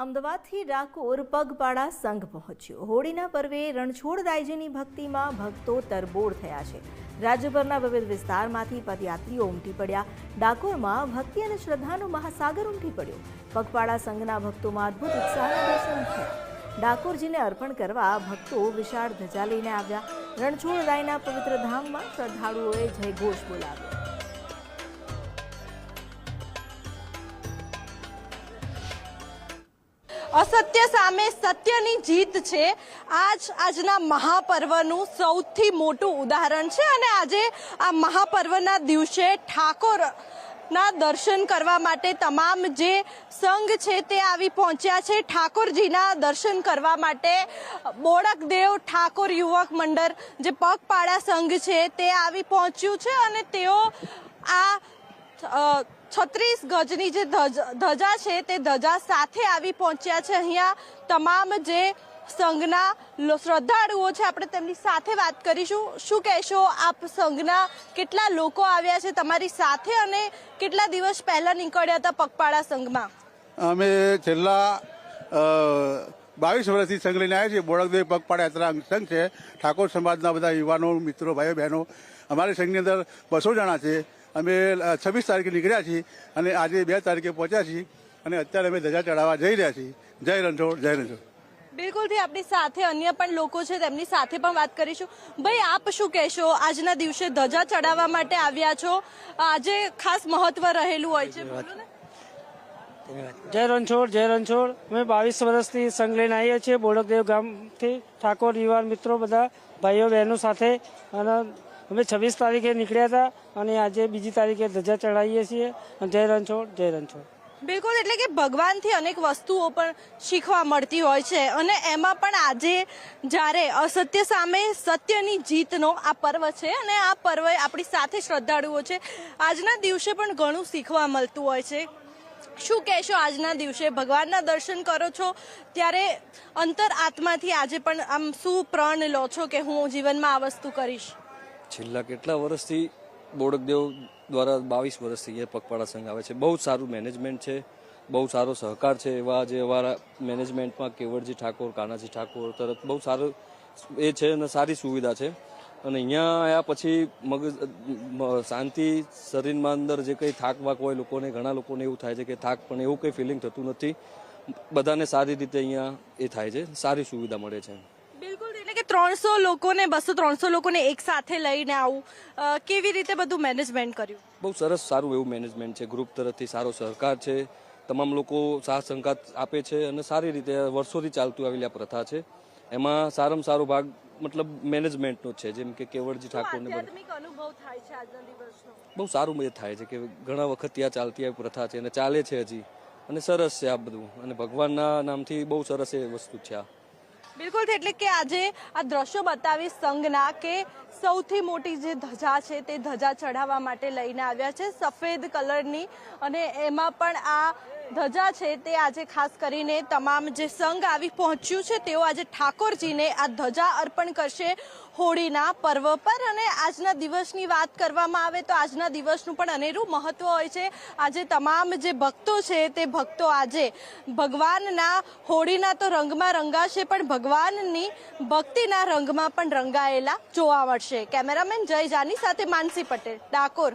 અમદાવાદથી ડાકોર પગપાળા સંઘ પહોંચ્યો। હોળીના પર્વે રણછોડરાયજીની ભક્તિમાં ભક્તો તરબોળ થયા છે। રાજ્યભરના વિવિધ વિસ્તારમાંથી પદયાત્રીઓ ઉમટી પડ્યા। ડાકોરમાં ભક્તિ અને શ્રદ્ધાનો મહાસાગર ઉમટી પડ્યો। પગપાળા સંઘના ભક્તોમાં અદ્ભુત ઉત્સાહના દર્શન થયા। ડાકોરજીને અર્પણ કરવા ભક્તો વિશાળ ધજા લઈને આવ્યા। રણછોડરાયના પવિત્ર ધામમાં શ્રદ્ધાળુઓએ જયઘોષ બોલાવ્યો। असत्य सामे सत्यनी जीत छे। આજના મહાપર્વનું સૌથી મોટું ઉદાહરણ છે અને આજે આ મહાપર્વના દિવસે ઠાકોરના દર્શન કરવા માટે તમામ જે સંઘ છે તે આવી પહોંચ્યા છે। ઠાકોરજીના દર્શન કરવા માટે બોડકદેવ ઠાકોર યુવક મંડળ જે પગપાળા સંઘ છે તે આવી પહોંચ્યું છે અને તેઓ આ 36 ગજની જે ધજા છે તે ધજા સાથે આવી પહોંચ્યા છે। અહીંયા તમામ જે સંઘના શ્રદ્ધાળુઓ છે આપણે તેમની સાથે વાત કરીશું। શું કહેશો આપ, સંઘના કેટલા લોકો આવ્યા છે તમારી સાથે અને કેટલા દિવસ પહેલા નીકળ્યા હતા પગપાળા સંઘમાં? અમે છેલ્લા 22 વર્ષથી સંઘ લઈને આવ્યા છીએ। બોડકદેવ પગપાળા યાત્રા સંઘ છે। ઠાકોર સમાજના બધા યુવાનો, મિત્રો, ભાઈઓ બહેનો અમારી સંઘની અંદર 200 જણા છે। અમે 26 તારીખે નીકળ્યા છીએ અને આજે 2 તારીખે પહોંચ્યા છીએ અને અત્યારે અમે ધજા ચડાવવા જઈ રહ્યા છીએ। જય રણછોડ, જય રણછોડ। બિલકુલથી આપણી સાથે અન્ય પણ લોકો છે, તેમની સાથે પણ વાત કરીશું। ભાઈ, આપ શું કહેશો? આજના દિવસે ધજા ચડાવવા માટે આવ્યા છો, આજે ખાસ મહત્વ રહેલું હોય છે, બોલો ને। જય રણછોડ, જય રણછોડ। અમે 22 વર્ષથી સંઘ લઈને આવીએ છીએ બોડકદેવ ગામથી। ઠાકોર યુવાન મિત્રો બધા ભાઈઓ બહેનો સાથે અને અમે 26 તારીખે નીકળ્યા હતા અને આજે 2 તારીખે ધજા ચડાવીએ છીએ। જય રણછોડ, જય રણછોડ। બિલકુલ, એટલે કે ભગવાનથી અનેક વસ્તુઓ પણ શીખવા મળતી હોય છે અને એમાં પણ આજે જ્યારે અસત્ય સામે સત્યની જીતનો આ પર્વ છે અને આ પર્વે આપણી સાથે શ્રદ્ધાળુઓ છે, આજના દિવસે પણ ઘણું શીખવા મળતું હોય છે। શું કહેશો? આજના દિવસે ભગવાનના દર્શન કરો છો ત્યારે અંતર આત્માથી આજે પણ આમ શું પ્રણ લો છો કે હું જીવનમાં આ વસ્તુ કરીશ? છેલ્લા કેટલા વર્ષથી બોડકદેવ દ્વારા 22 વર્ષથી એ પગપાળા સંઘ આવે છે। બહુ સારું મેનેજમેન્ટ છે, બહુ સારો સહકાર છે। એવા જે અમારા મેનેજમેન્ટમાં કેવડજી ઠાકોર, કાનાજી ઠાકોર તરફ બહુ સારું એ છે અને સારી સુવિધા છે। અને અહીંયા આવ્યા પછી મગજ શાંતિ, શરીરમાં અંદર જે કંઈ થાક વાક હોય લોકોને, ઘણા લોકોને એવું થાય છે કે થાક, પણ એવું કંઈ ફિલિંગ થતું નથી। બધાને સારી રીતે અહીંયા એ થાય છે, સારી સુવિધા મળે છે। બિલકુલ, એટલે કે 300 લોકોને 200-300 લોકોને એક સાથે લઈને આવું, કેવી રીતે બધું મેનેજમેન્ટ કર્યું? બહુ સરસ, સારું એવું મેનેજમેન્ટ છે। ગ્રુપ તરફથી સારો સહકાર છે, તમામ લોકો સાથ સંગાત આપે છે અને સારી રીતે વર્ષોથી ચાલતું આવેલી આ પ્રથા છે। એમાં સારામાં સારો ભાગ મતલબ મેનેજમેન્ટનો છે। જેમ કે કેવડજી ઠાકોરને આધ્યાત્મિક અનુભવ થાય છે આજના દિવસનો? બહુ સારું એ થાય છે કે ઘણા વખત ત્યાં ચાલતી આવી પ્રથા છે અને ચાલે છે હજી, અને સરસ છે આ બધું અને ભગવાનના નામથી બહુ સરસ એ વસ્તુ છે આ। બિલકુલ, એટલે કે આજે આ દ્રશ્યો બતાવી સંઘના કે સૌથી મોટી જે ધજા છે તે ધજા ચઢાવવા માટે લઈને આવ્યા છે, સફેદ કલરની, અને એમાં પણ આ ધજા છે તે આજે ખાસ કરીને તમામ જે સંઘ આવી પહોંચ્યું છે તેઓ આજે ઠાકોરજીને આ ધજા અર્પણ કરશે હોળીના પર્વ પર। અને આજના દિવસની વાત કરવામાં આવે તો આજના દિવસનું પણ અનેરું મહત્વ હોય છે। આજે તમામ જે ભક્તો છે તે ભક્તો આજે ભગવાનના હોળીના તો રંગમાં રંગાશે, પણ ભગવાનની ભક્તિના રંગમાં પણ રંગાયેલા જોવા મળશે। કેમેરામેન જય જાની સાથે માનસી પટેલ, ડાકોર।